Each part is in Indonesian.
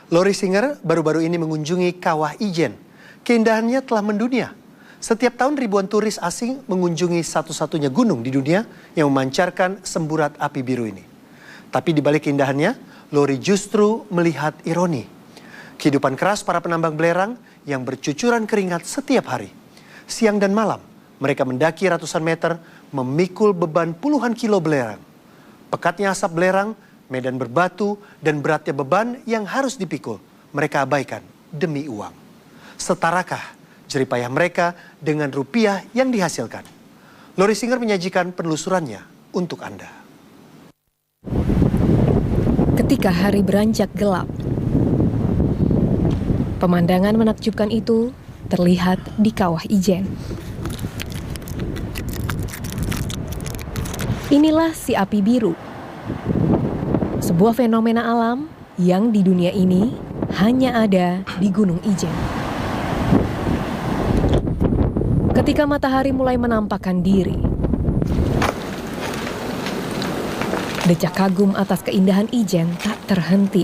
Lori Singer baru-baru ini mengunjungi Kawah Ijen. Keindahannya telah mendunia. Setiap tahun ribuan turis asing mengunjungi satu-satunya gunung di dunia yang memancarkan semburat api biru ini. Tapi di balik keindahannya, Lori justru melihat ironi. Kehidupan keras para penambang belerang yang bercucuran keringat setiap hari. Siang dan malam, mereka mendaki ratusan meter, memikul beban puluhan kilo belerang. Pekatnya asap belerang, medan berbatu, dan beratnya beban yang harus dipikul, mereka abaikan demi uang. Setarakah jeripayah mereka dengan rupiah yang dihasilkan? Lori Singer menyajikan penelusurannya untuk Anda. Ketika hari beranjak gelap, pemandangan menakjubkan itu terlihat di Kawah Ijen. Inilah si api biru, sebuah fenomena alam yang di dunia ini hanya ada di Gunung Ijen. Ketika matahari mulai menampakkan diri, decak kagum atas keindahan Ijen tak terhenti.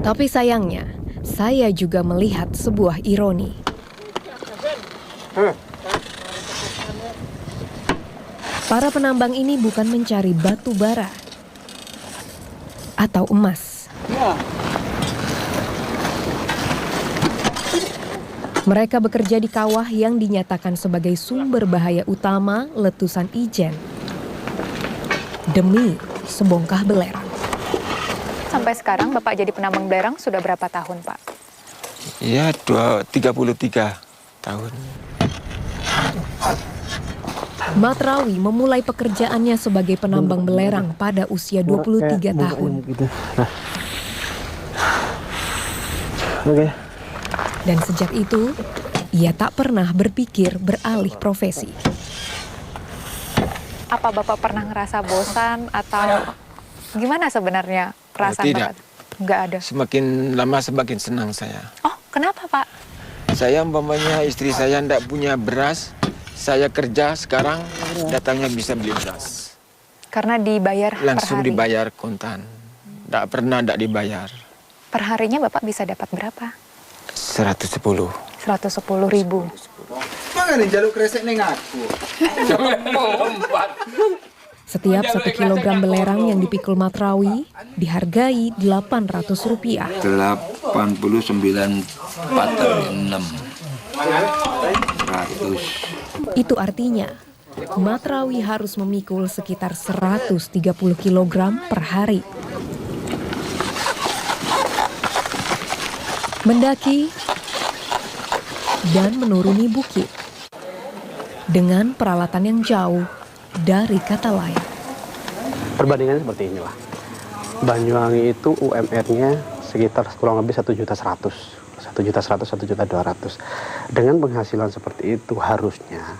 Tapi sayangnya, saya juga melihat sebuah ironi. Para penambang ini bukan mencari batu bara atau emas. Mereka bekerja di kawah yang dinyatakan sebagai sumber bahaya utama letusan Ijen demi sebongkah belerang. Sampai sekarang Bapak jadi penambang belerang sudah berapa tahun, Pak? Ya, 33 tahun. Matrawi memulai pekerjaannya sebagai penambang belerang pada usia 23 tahun. Dan sejak itu, ia tak pernah berpikir beralih profesi. Apa Bapak pernah ngerasa bosan atau gimana sebenarnya perasaan Tidak. Bapak? Nggak ada. Semakin lama semakin senang saya. Oh, kenapa Pak? Saya umpamanya istri saya tidak punya beras, saya kerja sekarang datangnya bisa beli beras. Karena dibayar Langsung per hari. dibayar kontan. Tidak pernah tidak dibayar. Per harinya Bapak bisa dapat berapa? 110. 110.000. Makanya jaluk kresek ning aku. Setiap 1 kilogram belerang yang dipikul Matrawi dihargai Rp800. 89,6. Itu artinya Matrawi harus memikul sekitar 130 kilogram per hari. Mendaki dan menuruni bukit dengan peralatan yang jauh dari kata lain. Perbandingannya seperti inilah. Banyuwangi itu UMR-nya sekitar kurang lebih 1.100.000, 1.200.000. Dengan penghasilan seperti itu harusnya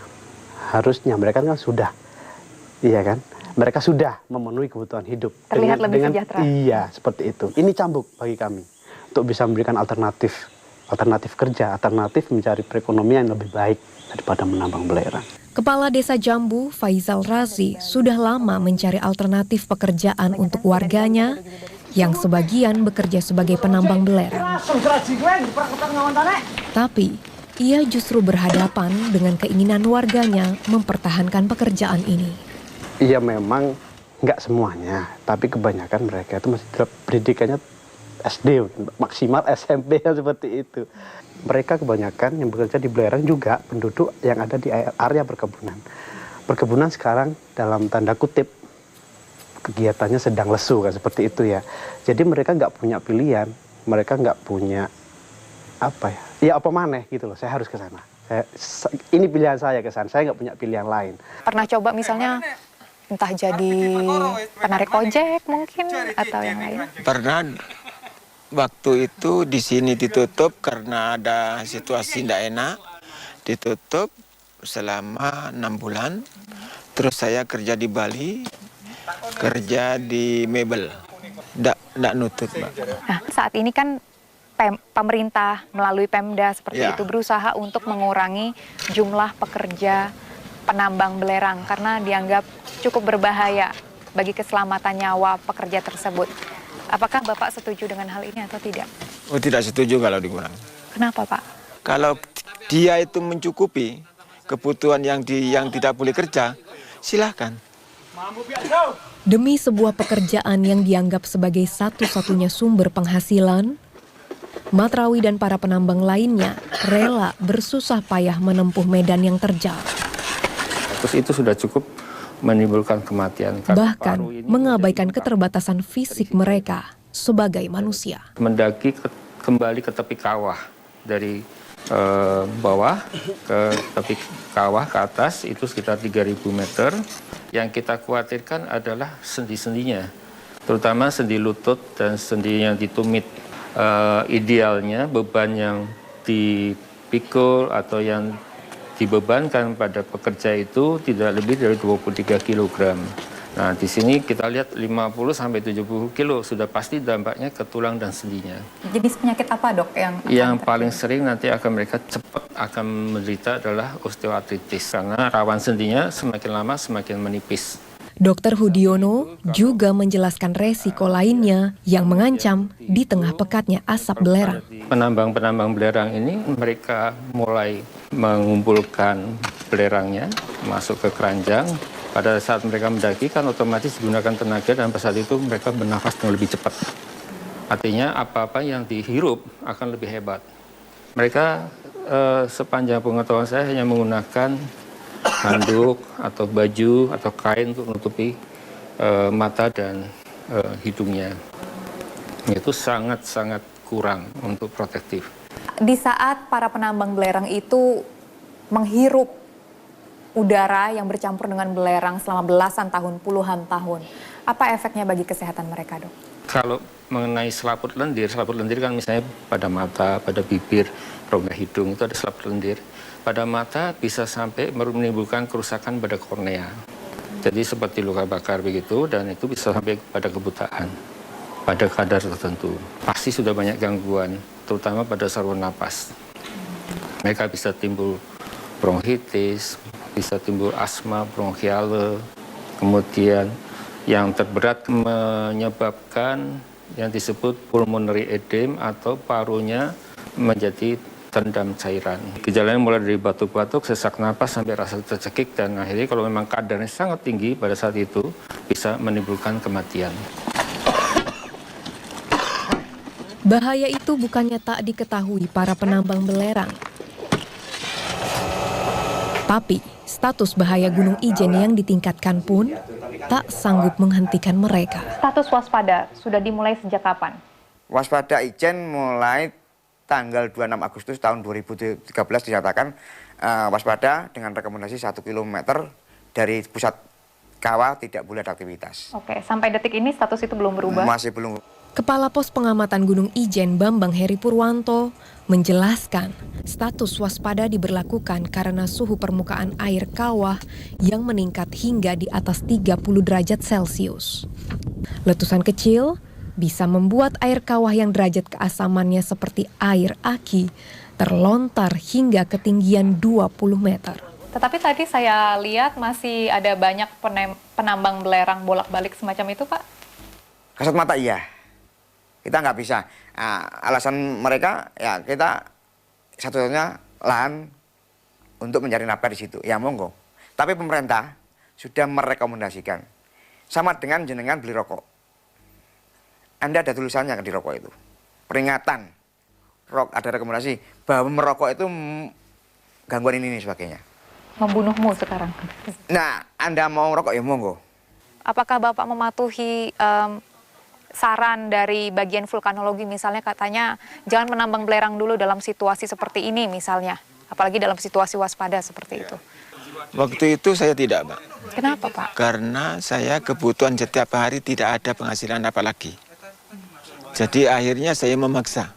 mereka kan sudah, iya kan? Mereka sudah memenuhi kebutuhan hidup. Terlihat lebih sejahtera. Iya, seperti itu. Ini cambuk bagi kami untuk bisa memberikan alternatif kerja, alternatif mencari perekonomian yang lebih baik daripada menambang belerang. Kepala Desa Jambu, Faizal Razi, sudah lama mencari alternatif pekerjaan untuk warganya yang sebagian bekerja sebagai penambang belerang. Tapi, ia justru berhadapan dengan keinginan warganya mempertahankan pekerjaan ini. Iya memang nggak semuanya, tapi kebanyakan mereka itu masih pendidikannya SD, maksimal SMP seperti itu. Mereka kebanyakan yang bekerja di belerang juga penduduk yang ada di area perkebunan. Perkebunan sekarang dalam tanda kutip kegiatannya sedang lesu kan seperti itu ya. Jadi mereka nggak punya pilihan, mereka nggak punya ya apa maneh gitu loh. Saya harus ke sana. Ini pilihan saya ke sana. Saya nggak punya pilihan lain. Pernah coba misalnya entah jadi penarik ojek mungkin atau yang lain? Pernah. Waktu itu di sini ditutup karena ada situasi tidak enak. Ditutup selama 6 bulan. Terus saya kerja di Bali, kerja di mebel. Tidak nutup, Mbak. Nah, saat ini kan pemerintah melalui Pemda seperti itu berusaha untuk mengurangi jumlah pekerja penambang belerang karena dianggap cukup berbahaya bagi keselamatan nyawa pekerja tersebut. Apakah Bapak setuju dengan hal ini atau tidak? Oh, tidak setuju kalau dikurangi. Kenapa Pak? Kalau dia itu mencukupi kebutuhan yang tidak boleh kerja, silahkan. Demi sebuah pekerjaan yang dianggap sebagai satu-satunya sumber penghasilan, Matrawi dan para penambang lainnya rela bersusah payah menempuh medan yang terjal. Terus itu sudah cukup menimbulkan kematian. Bahkan mengabaikan keterbatasan fisik mereka sebagai manusia. Mendaki kembali ke tepi kawah dari bawah ke tepi kawah ke atas itu sekitar 3.000 meter. Yang kita khawatirkan adalah sendi-sendinya, terutama sendi lutut dan sendi yang ditumit. Idealnya beban yang dipikul atau yang dibebankan pada pekerja itu tidak lebih dari 23 kg. Nah, di sini kita lihat 50-70 kilo sudah pasti dampaknya ke tulang dan sendinya. Jenis penyakit apa dok yang paling sering nanti akan mereka cepat akan menderita adalah osteoartritis karena rawan sendinya semakin lama semakin menipis. Dr. Hudiono juga menjelaskan resiko lainnya yang mengancam di tengah pekatnya asap belerang. Penambang-penambang belerang ini mereka mulai mengumpulkan belerangnya masuk ke keranjang. Pada saat mereka mendaki kan otomatis digunakan tenaga dan pada saat itu mereka bernafas dengan lebih cepat. Artinya apa-apa yang dihirup akan lebih hebat. Mereka sepanjang pengetahuan saya hanya menggunakan handuk atau baju atau kain untuk menutupi mata dan hidungnya. Itu sangat-sangat kurang untuk protektif. Di saat para penambang belerang itu menghirup udara yang bercampur dengan belerang selama belasan tahun, puluhan tahun, apa efeknya bagi kesehatan mereka, dok? Kalau mengenai selaput lendir kan misalnya pada mata, pada bibir, rongga hidung itu ada selaput lendir. Pada mata bisa sampai menimbulkan kerusakan pada kornea. Jadi seperti luka bakar begitu dan itu bisa sampai pada kebutaan pada kadar tertentu. Pasti sudah banyak gangguan, terutama pada saluran napas. Mereka bisa timbul bronkitis, bisa timbul asma bronkiale, kemudian yang terberat menyebabkan yang disebut pulmonary edema atau parunya menjadi terendam cairan. Gejalanya mulai dari batuk-batuk, sesak napas sampai rasa tercekik dan akhirnya kalau memang kadarnya sangat tinggi pada saat itu bisa menimbulkan kematian. Bahaya itu bukannya tak diketahui para penambang belerang. Tapi status bahaya Gunung Ijen yang ditingkatkan pun tak sanggup menghentikan mereka. Status waspada sudah dimulai sejak kapan? Waspada Ijen mulai tanggal 26 Agustus tahun 2013 dinyatakan waspada dengan rekomendasi 1 km dari pusat kawah tidak boleh ada aktivitas. Oke, sampai detik ini status itu belum berubah? Masih belum. Kepala Pos Pengamatan Gunung Ijen Bambang Heri Purwanto menjelaskan status waspada diberlakukan karena suhu permukaan air kawah yang meningkat hingga di atas 30 derajat Celcius. Letusan kecil bisa membuat air kawah yang derajat keasamannya seperti air aki terlontar hingga ketinggian 20 meter. Tetapi tadi saya lihat masih ada banyak penambang belerang bolak-balik semacam itu, Pak. Kasat mata iya. Kita nggak bisa. Alasan mereka ya kita satu-satunya lahan untuk mencari nafkah di situ. Ya monggo. Tapi pemerintah sudah merekomendasikan sama dengan jenengan beli rokok. Anda ada tulisannya di rokok itu. Peringatan. Ada rekomendasi bahwa merokok itu gangguan ini sebagainya. Membunuhmu sekarang. Nah, Anda mau rokok ya monggo. Apakah Bapak mematuhi saran dari bagian vulkanologi misalnya katanya jangan menambang belerang dulu dalam situasi seperti ini misalnya, apalagi dalam situasi waspada seperti itu? Waktu itu saya tidak, Pak. Kenapa, Pak? Karena saya kebutuhan setiap hari tidak ada penghasilan apa lagi. Jadi akhirnya saya memaksa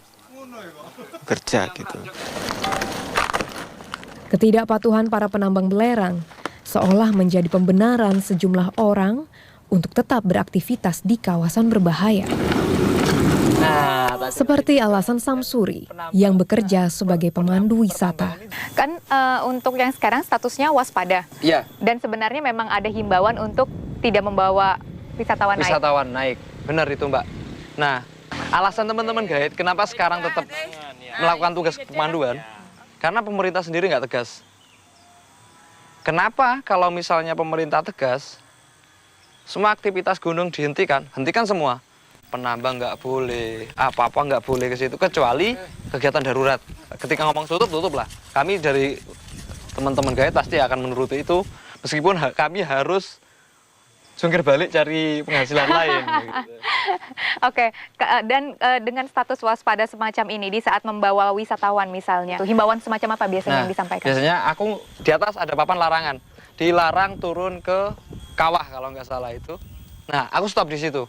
kerja gitu. Ketidakpatuhan para penambang belerang seolah menjadi pembenaran sejumlah orang untuk tetap beraktivitas di kawasan berbahaya. Seperti alasan Samsuri yang bekerja sebagai pemandu wisata. Kan untuk yang sekarang statusnya waspada. Iya. Dan sebenarnya memang ada himbauan untuk tidak membawa wisatawan naik. Wisatawan naik. Benar itu, Mbak. Nah, alasan teman-teman guide kenapa sekarang tetap melakukan tugas pemanduan, karena pemerintah sendiri nggak tegas. Kenapa kalau misalnya pemerintah tegas, semua aktivitas gunung dihentikan, hentikan semua. Penambang nggak boleh, apa-apa nggak boleh ke situ, kecuali kegiatan darurat. Ketika ngomong tutup, tutup lah. Kami dari teman-teman guide pasti akan menuruti itu, meskipun kami harus jungkir balik cari penghasilan lain. Gitu. Oke, dan dengan status waspada semacam ini di saat membawa wisatawan misalnya, himbauan semacam apa biasanya yang disampaikan? Biasanya aku di atas ada papan larangan, dilarang turun ke kawah kalau nggak salah itu. Nah, aku stop di situ.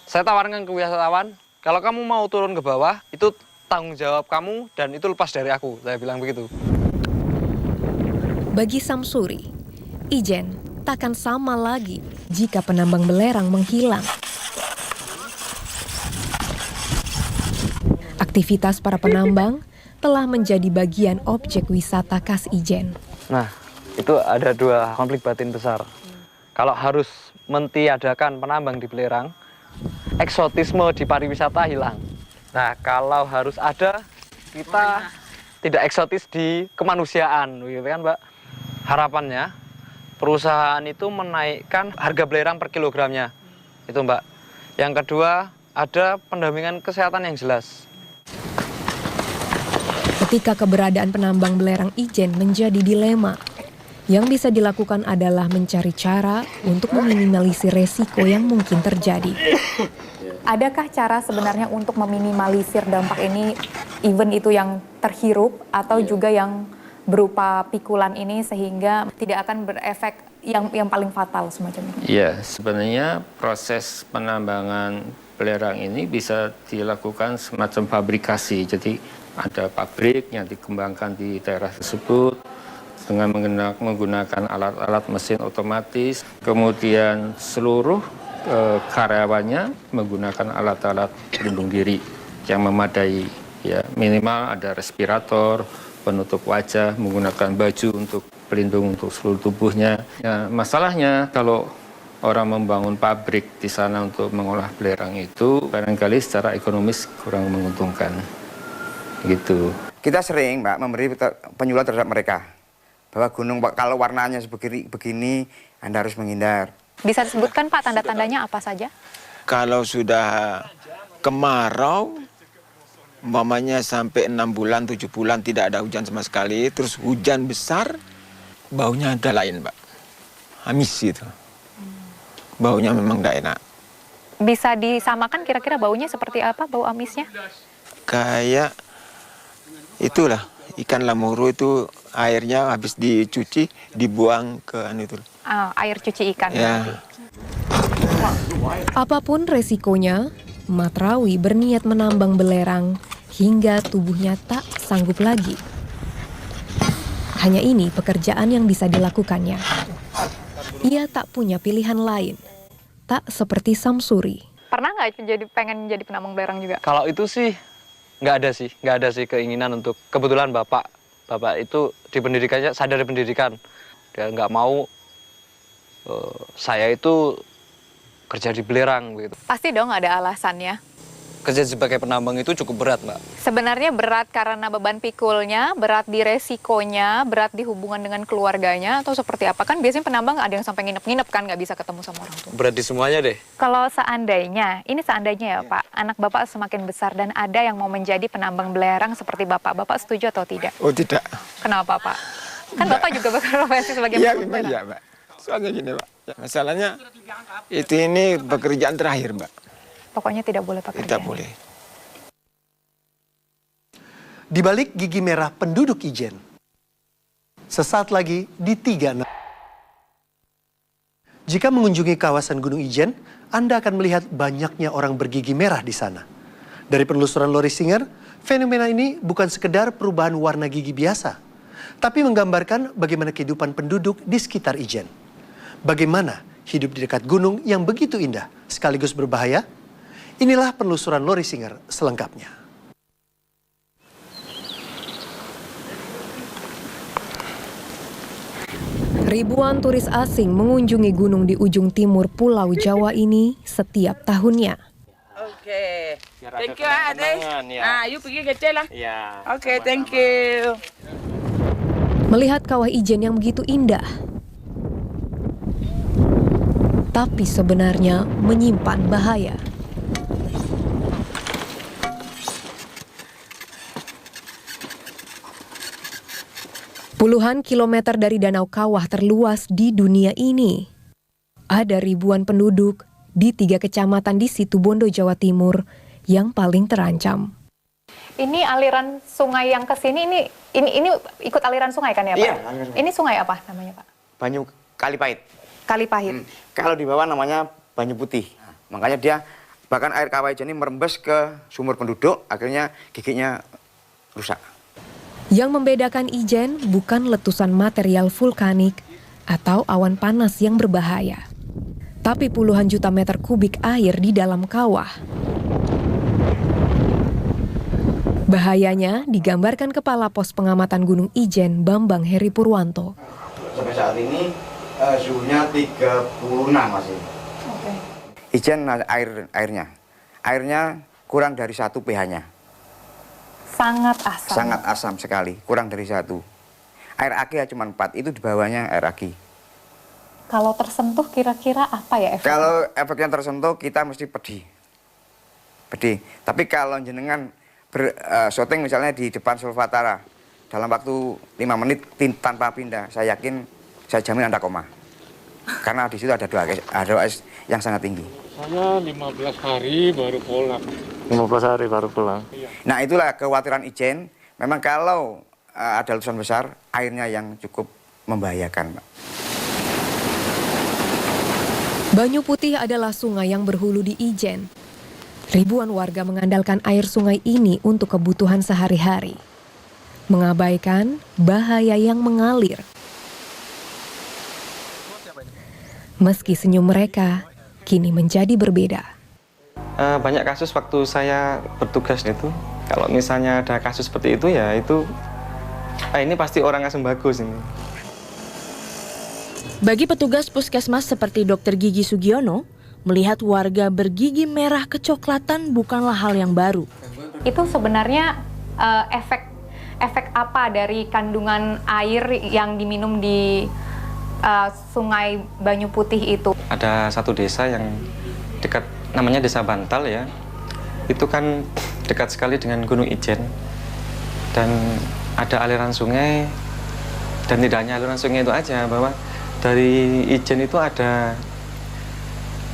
Saya tawarkan ke wisatawan, kalau kamu mau turun ke bawah, itu tanggung jawab kamu dan itu lepas dari aku. Saya bilang begitu. Bagi Samsuri, Ijen takkan sama lagi jika penambang belerang menghilang. Aktivitas para penambang telah menjadi bagian objek wisata khas Ijen. Nah, itu ada dua konflik batin besar. Kalau harus mentiadakan penambang di belerang, eksotisme di pariwisata hilang. Nah, kalau harus ada, kita tidak eksotis di kemanusiaan, gitu kan, Mbak? Harapannya, perusahaan itu menaikkan harga belerang per kilogramnya. Itu, Mbak. Yang kedua, ada pendampingan kesehatan yang jelas. Ketika keberadaan penambang belerang Ijen menjadi dilema, yang bisa dilakukan adalah mencari cara untuk meminimalisir resiko yang mungkin terjadi. Adakah cara sebenarnya untuk meminimalisir dampak ini, even itu yang terhirup atau juga yang berupa pikulan ini sehingga tidak akan berefek yang paling fatal semacam ini? Iya, sebenarnya proses penambangan belerang ini bisa dilakukan semacam fabrikasi. Jadi ada pabrik yang dikembangkan di daerah tersebut dengan menggunakan alat-alat mesin otomatis. Kemudian seluruh karyawannya menggunakan alat-alat pelindung diri yang memadai. Ya, minimal ada respirator, penutup wajah, menggunakan baju untuk pelindung untuk seluruh tubuhnya. Ya, masalahnya kalau orang membangun pabrik di sana untuk mengolah belerang itu barangkali secara ekonomis kurang menguntungkan. Gitu. Kita sering, Mbak, memberi penyuluhan terhadap mereka bahwa gunung kalau warnanya begini, Anda harus menghindar. Bisa disebutkan Pak tanda-tandanya apa saja? Kalau sudah kemarau, umpamanya sampai 6 bulan, 7 bulan tidak ada hujan sama sekali, terus hujan besar, baunya ada lain, Mbak. Amis itu. Baunya memang tidak enak. Bisa disamakan kira-kira baunya seperti apa, bau amisnya? Kayak itulah, ikan lamuru itu airnya habis dicuci, dibuang ke itu. Air cuci ikan. Ya. Apapun resikonya, Matrawi berniat menambang belerang hingga tubuhnya tak sanggup lagi. Hanya ini pekerjaan yang bisa dilakukannya. Ia tak punya pilihan lain, tak seperti Samsuri. Pernah nggak pengen jadi penambang belerang juga? Kalau itu sih nggak ada sih keinginan untuk. Kebetulan bapak itu di pendidikannya sadar pendidikan, dia nggak mau saya itu kerja di belerang gitu. Pasti dong ada alasannya. Kerja sebagai penambang itu cukup berat, Mbak. Sebenarnya berat karena beban pikulnya, berat di resikonya, berat di hubungan dengan keluarganya, atau seperti apa? Kan biasanya penambang ada yang sampai nginep-nginep kan, nggak bisa ketemu sama orang tua. Berat di semuanya deh. Kalau seandainya, ini seandainya ya Pak, anak Bapak semakin besar dan ada yang mau menjadi penambang belerang seperti Bapak setuju atau tidak? Oh tidak. Kenapa Pak? Kan Bapak juga berprofesi sebagai penambang belerang. Iya, Mbak. Soalnya gini, Pak. Ya, masalahnya ini pekerjaan terakhir, Mbak. Pokoknya tidak boleh pekerjaan. Tidak boleh. Di balik gigi merah penduduk Ijen, sesaat lagi di 36. Jika mengunjungi kawasan Gunung Ijen, Anda akan melihat banyaknya orang bergigi merah di sana. Dari penelusuran Lori Singer, fenomena ini bukan sekedar perubahan warna gigi biasa, tapi menggambarkan bagaimana kehidupan penduduk di sekitar Ijen. Bagaimana hidup di dekat gunung yang begitu indah sekaligus berbahaya? Inilah penelusuran Lori Singer selengkapnya. Ribuan turis asing mengunjungi gunung di ujung timur Pulau Jawa ini setiap tahunnya. Oke. Biar ada Thank you, Ade. kenang-kenangan, ya. Ah, you pergi kecil lah. Iya. Oke, thank you. Melihat kawah ijen yang begitu indah, tapi sebenarnya menyimpan bahaya. Puluhan kilometer dari danau kawah terluas di dunia ini. Ada ribuan penduduk di 3 kecamatan di Situbondo, Jawa Timur yang paling terancam. Ini aliran sungai yang ke sini ini ikut aliran sungai kan ya Pak? Iya, aliran sungai. Ini sungai apa namanya Pak? Banyu Kalipahit. Kalipahit. Kalau di bawah namanya Banyu Putih. Makanya dia bahkan air kawah ijen ini merembes ke sumur penduduk, akhirnya giginya rusak. Yang membedakan ijen bukan letusan material vulkanik atau awan panas yang berbahaya, tapi puluhan juta meter kubik air di dalam kawah. Bahayanya digambarkan Kepala Pos Pengamatan Gunung Ijen Bambang Heri Purwanto. Sampai saat ini suhunya 36 masih. Ijen airnya kurang dari 1 pH-nya. Sangat asam. Sangat asam sekali, kurang dari 1. Air aki ya cuma 4, itu di bawahnya air aki. Kalau tersentuh kira-kira apa ya efeknya? Kalau efeknya tersentuh kita mesti pedih. Tapi kalau jenengan syuting misalnya di depan Sulfatara dalam waktu 5 menit tanpa pindah, saya yakin, saya jamin Anda koma. Karena di situ ada OS yang sangat tinggi. Saya 15 hari baru pulang. 15 hari baru pulang. Nah itulah kekhawatiran Ijen. Memang kalau ada letusan besar, airnya yang cukup membahayakan, Pak. Banyu Putih adalah sungai yang berhulu di Ijen. Ribuan warga mengandalkan air sungai ini untuk kebutuhan sehari-hari, mengabaikan bahaya yang mengalir. Meski senyum mereka kini menjadi berbeda. Banyak kasus waktu saya bertugas itu, kalau misalnya ada kasus seperti itu ya itu, ini pasti orang asam bagus ini. Bagi petugas puskesmas seperti Dr. Gigi Sugiono, melihat warga bergigi merah kecoklatan bukanlah hal yang baru. Itu sebenarnya efek apa dari kandungan air yang diminum di Sungai Banyu Putih itu? Ada satu desa yang dekat, namanya Desa Bantal ya. Itu kan dekat sekali dengan Gunung Ijen. Dan ada aliran sungai, dan tidak hanya aliran sungai itu aja, bahwa dari Ijen itu ada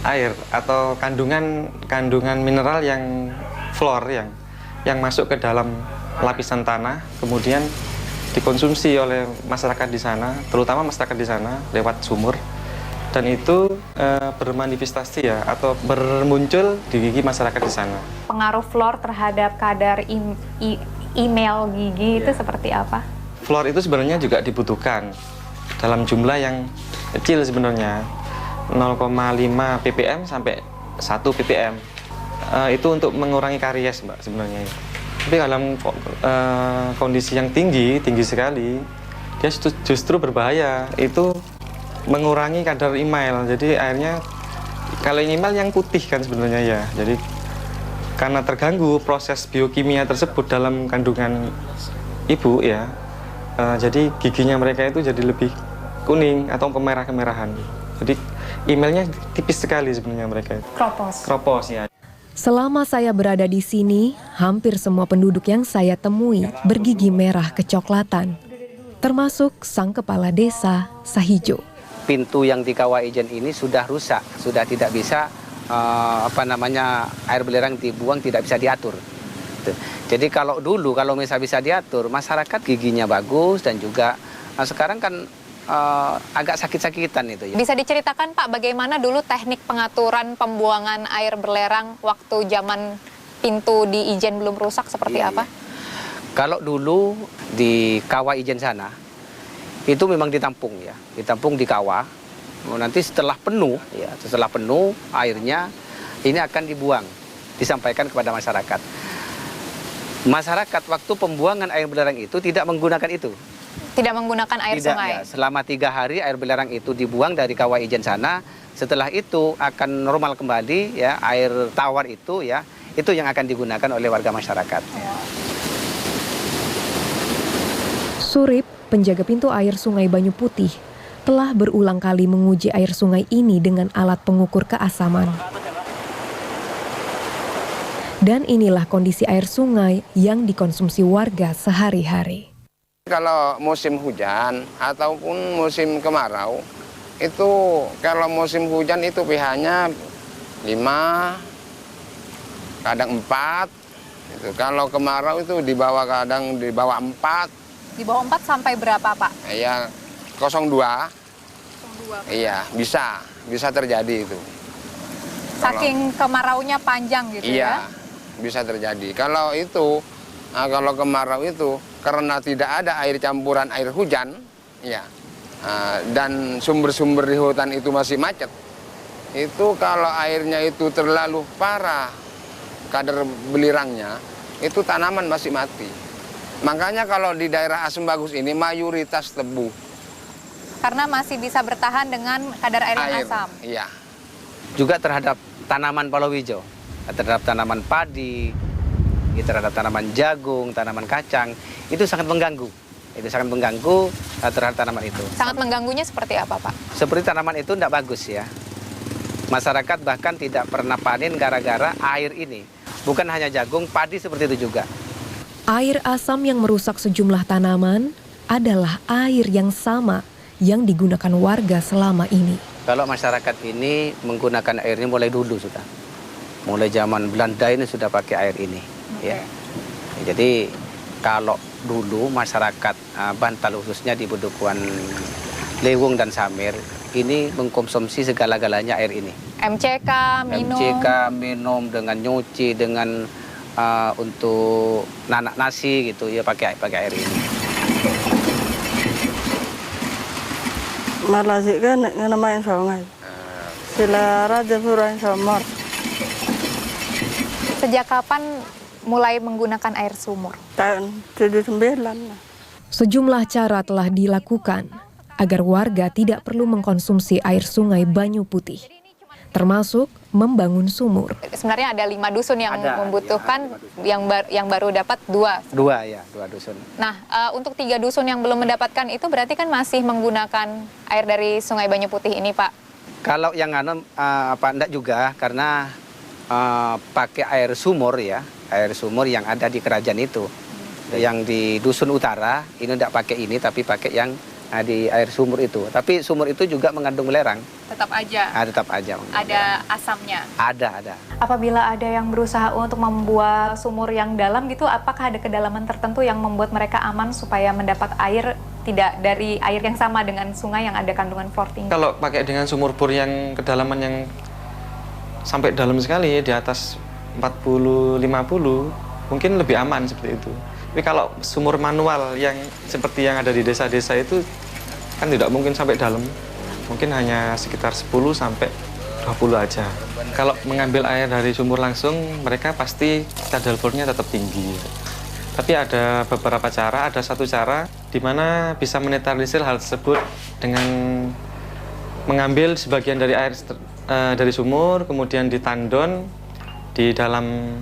air atau kandungan mineral yang fluor yang masuk ke dalam lapisan tanah, kemudian dikonsumsi oleh masyarakat di sana, terutama masyarakat di sana lewat sumur, dan itu bermanifestasi ya atau bermuncul di gigi masyarakat di sana. Pengaruh fluor terhadap kadar email gigi itu seperti apa? Fluor itu sebenarnya juga dibutuhkan dalam jumlah yang kecil sebenarnya, 0,5 ppm sampai 1 ppm. Itu untuk mengurangi karies, Mbak, sebenarnya. Tapi dalam kondisi yang tinggi sekali, dia justru berbahaya. Itu mengurangi kadar email. Jadi airnya, kalau email yang putih kan sebenarnya ya. Jadi karena terganggu proses biokimia tersebut dalam kandungan ibu ya, jadi giginya mereka itu jadi lebih kuning atau kemerah-kemerahan. Jadi emailnya tipis sekali sebenarnya mereka itu. Kropos ya. Selama saya berada di sini, hampir semua penduduk yang saya temui bergigi merah kecoklatan, termasuk sang kepala desa Sahijo. Pintu yang di Kawah Ijen ini sudah rusak, sudah tidak bisa air belerang dibuang, tidak bisa diatur. Jadi kalau dulu kalau misalnya bisa diatur, masyarakat giginya bagus dan juga sekarang kan agak sakit-sakitan itu ya. Bisa diceritakan Pak bagaimana dulu teknik pengaturan pembuangan air belerang waktu zaman pintu di Ijen belum rusak seperti apa? Kalau dulu di Kawah Ijen sana itu memang ditampung ya, ditampung di kawah. Nanti setelah penuh airnya ini akan dibuang, disampaikan kepada masyarakat. Masyarakat waktu pembuangan air belerang itu tidak menggunakan itu. Tidak menggunakan air sungai? Ya. Selama 3 hari air belerang itu dibuang dari Kawah Ijen sana. Setelah itu akan normal kembali ya, air tawar itu ya, itu yang akan digunakan oleh warga masyarakat. Surip, penjaga pintu air Sungai Banyu Putih, telah berulang kali menguji air sungai ini dengan alat pengukur keasaman. Dan inilah kondisi air sungai yang dikonsumsi warga sehari-hari. Kalau musim hujan ataupun musim kemarau, itu kalau musim hujan itu pH-nya 5, kadang 4. Itu. Kalau kemarau itu kadang di bawah 4. Di bawah 4 sampai berapa, Pak? Ya 0,2. Iya, bisa terjadi itu. Saking kemaraunya panjang gitu ya? Iya, bisa terjadi. Kalau kemarau itu karena tidak ada air campuran air hujan, ya, dan sumber-sumber di hutan itu masih macet, itu kalau airnya itu terlalu parah kadar belirangnya, itu tanaman masih mati. Makanya kalau di daerah Asem Bagus ini mayoritas tebu. Karena masih bisa bertahan dengan kadar air yang asam. Iya. Juga terhadap tanaman palawija, terhadap tanaman padi, terhadap tanaman jagung, tanaman kacang, itu sangat mengganggu. Itu sangat mengganggu terhadap tanaman itu. Sangat mengganggunya seperti apa, Pak? Seperti tanaman itu tidak bagus ya. Masyarakat bahkan tidak pernah panen gara-gara air ini. Bukan hanya jagung, padi seperti itu juga. Air asam yang merusak sejumlah tanaman adalah air yang sama yang digunakan warga selama ini. Kalau masyarakat ini menggunakan air ini mulai dulu sudah. Mulai zaman Belanda ini sudah pakai air ini. Ya. Jadi kalau dulu masyarakat Bantal khususnya di Bedukuan Lewung dan Samir ini mengkonsumsi segala-galanya air ini. MCK, minum. MCK, minum dengan nyuci, dengan untuk nanak nasi gitu ya pakai air ini. Malah sih kan namain sungai. Sila raja pura somor. Sejak kapan mulai menggunakan air sumur? Tahun 79. Sejumlah cara telah dilakukan agar warga tidak perlu mengkonsumsi air Sungai Banyu Putih, termasuk membangun sumur. Sebenarnya ada 5 dusun yang membutuhkan, yang baru dapat 2. 2 dusun. Nah, untuk 3 dusun yang belum mendapatkan itu berarti kan masih menggunakan air dari Sungai Banyu Putih ini, Pak? Kalau yang enggak juga, karena pakai air sumur ya, air sumur yang ada di kerajaan itu. Yang di dusun utara ini enggak pakai ini, tapi pakai yang di air sumur itu. Tapi sumur itu juga mengandung belerang. Tetap aja? Tetap aja. Ada asamnya? Ada. Apabila ada yang berusaha untuk membuat sumur yang dalam gitu, apakah ada kedalaman tertentu yang membuat mereka aman supaya mendapat air tidak dari air yang sama dengan sungai yang ada kandungan fluor tinggi? Kalau pakai dengan sumur bor yang kedalaman yang sampai dalam sekali, di atas 40-50, mungkin lebih aman seperti itu. Tapi kalau sumur manual yang seperti yang ada di desa-desa itu kan tidak mungkin sampai dalam. Mungkin hanya sekitar 10 sampai 20 aja. Kalau mengambil air dari sumur langsung, mereka pasti kadar fluornya tetap tinggi. Tapi ada beberapa cara, ada satu cara di mana bisa menetralisir hal tersebut dengan mengambil sebagian dari air dari sumur, kemudian ditandon di dalam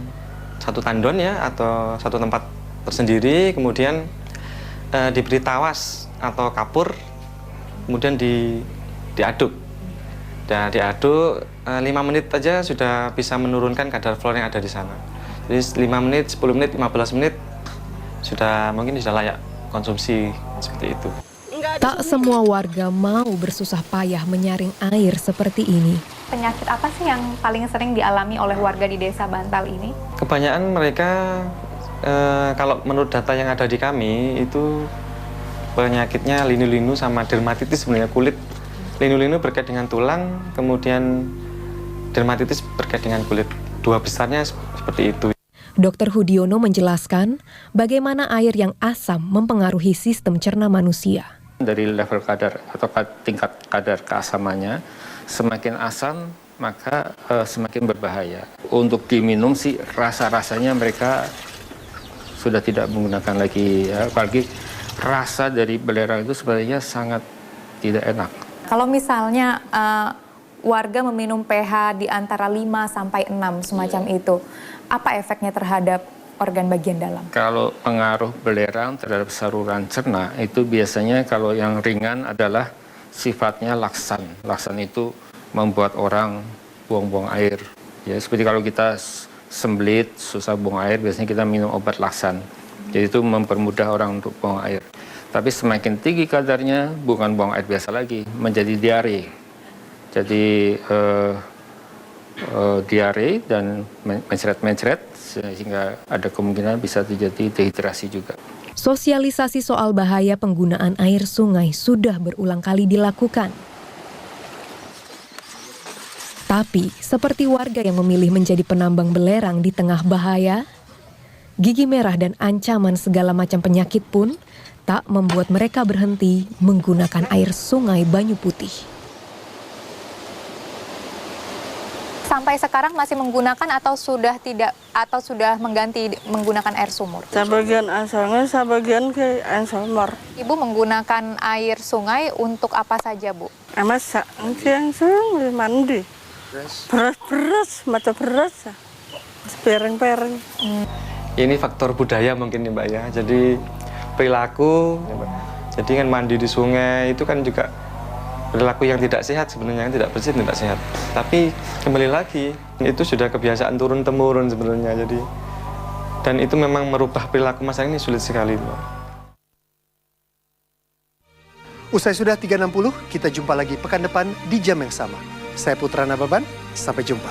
satu tandon ya, atau satu tempat tersendiri, kemudian diberi tawas atau kapur, kemudian diaduk. Dan diaduk 5 menit aja sudah bisa menurunkan kadar fluor yang ada di sana. Jadi 5 menit, 10 menit, 15 menit sudah layak konsumsi seperti itu. Tak semua warga mau bersusah payah menyaring air seperti ini. Penyakit apa sih yang paling sering dialami oleh warga di desa Bantal ini? Kebanyakan mereka kalau menurut data yang ada di kami itu penyakitnya linu-linu sama dermatitis, sebenarnya kulit. Linu-linu berkait dengan tulang, kemudian dermatitis berkait dengan kulit. 2 besarnya seperti itu. Dr. Hudiono menjelaskan bagaimana air yang asam mempengaruhi sistem cerna manusia. Dari level kadar atau tingkat kadar keasamannya, semakin asam maka semakin berbahaya. Untuk diminum sih rasa-rasanya mereka sudah tidak menggunakan lagi, ya. Apalagi rasa dari belerang itu sebenarnya sangat tidak enak. Kalau misalnya warga meminum pH di antara 5 sampai 6 semacam itu. Apa efeknya terhadap organ bagian dalam? Kalau pengaruh belerang terhadap saluran cerna itu biasanya kalau yang ringan adalah sifatnya laksan. Laksan itu membuat orang buang-buang air. Ya, seperti kalau kita sembelit, susah buang air, biasanya kita minum obat laksan. Jadi itu mempermudah orang untuk buang air. Tapi semakin tinggi kadarnya, bukan buang air biasa lagi, menjadi diare. Jadi diare dan mencret-mencret, sehingga ada kemungkinan bisa terjadi dehidrasi juga. Sosialisasi soal bahaya penggunaan air sungai sudah berulang kali dilakukan. Tapi, seperti warga yang memilih menjadi penambang belerang di tengah bahaya, gigi merah dan ancaman segala macam penyakit pun tak membuat mereka berhenti menggunakan air sungai Banyu Putih. Sampai sekarang masih menggunakan atau sudah tidak, atau sudah mengganti menggunakan air sumur? Sebagian air sungai, sebagian ke air sumur. Ibu menggunakan air sungai untuk apa saja, Bu? Masak, yang sungai mandi. Beras, mata beras, piring-piring. Ini faktor budaya mungkin nih Mbak ya. Jadi perilaku, jadi kan mandi di sungai itu kan juga perilaku yang tidak sehat sebenarnya, yang tidak bersih, tidak sehat. Tapi kembali lagi itu sudah kebiasaan turun-temurun sebenarnya. Jadi dan itu memang merubah perilaku masyarakat ini sulit sekali, Mbak. Usai sudah 3.60, kita jumpa lagi pekan depan di jam yang sama. Saya Putra Nababan, sampai jumpa.